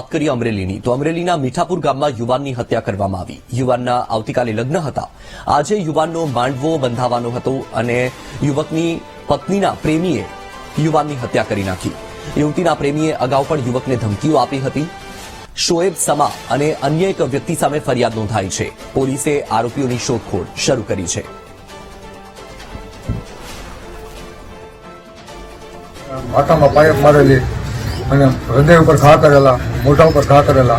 વાત કરીએ અમરેલીની, તો અમરેલીના મીઠાપુર ગામમાં યુવાનની હત્યા કરવામાં આવી. યુવાનના આવતીકાલે લગ્ન હતા. આજે યુવાનનો માંડવો બંધાવવાનો હતો અને યુવકની પત્નીના પ્રેમીએ યુવાનની હત્યા કરી નાખી. યુવતીના પ્રેમીએ અગાઉ પણ યુવકને ધમકીઓ આપી હતી. શોએબ સમા અને અન્ય એક વ્યક્તિ સામે ફરિયાદ નોંધાઈ છે. પોલીસે આરોપીઓની શોધખોળ શરૂ કરી છે. માથામાં પાઇપ મારેલી અને હૃદય ઉપર ઘા કરેલા, મોઢા ઉપર ઘા કરેલા,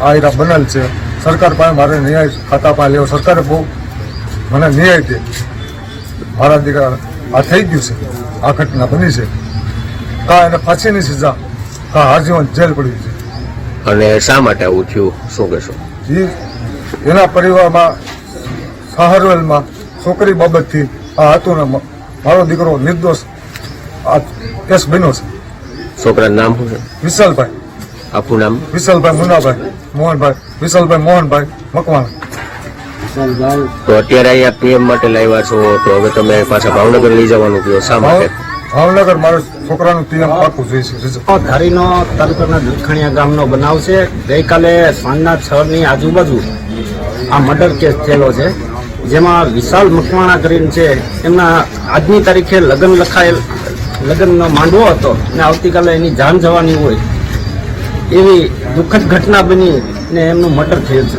આ એરા બનેલ છે. સરકાર પાસે મારે ન્યાય ખાતા પાસે લેવો. સરકારે બહુ મને ન્યાય દે. મારા દીકરા આ થઈ ગયું છે, આ ઘટના બની છે. કા એને ફાંસીની સજા, કા આજીવન જેલ પડી છે. અને શા માટે આવું થયું, શું કહેશો? એના પરિવારમાં સહારવેલમાં છોકરી બાબતથી આ હતું ને મારો દીકરો નિર્દોષ આ કેસ બન્યો છે. છોકરાનું નામ શું છે? વિશાલભાઈ. આપનું નામ? વિશાલભાઈ મુન્નાભાઈ મોહનભાઈ. વિશાલભાઈ મોહનભાઈ મકવાણા. તો અત્યારે અહીંયા પીએમ માટે લાવ્યા છો, તો હવે તમે પાછા ભાવનગર લઈ જવાનું કહો, શા માટે? ભાવનગર મારે છોકરાનું પીએમ પાકું જોઈએ છે. ધારીનો તાલુકાના દુધખણિયા ગામનો બનાવ છે. ગઈકાલે સાંજના 6 ની આજુબાજુ આ મર્ડર કેસ થયેલો છે, જેમાં વિશાલ મકવાણા કરીને છે. એમના આજની તારીખે લગ્ન લખાયેલ, લગ્નનો માંડવો હતો ને આવતીકાલે એની જાન જવાની હોય એવી દુઃખદ ઘટના બની ને એમનું મર્ડર થયેલ છે.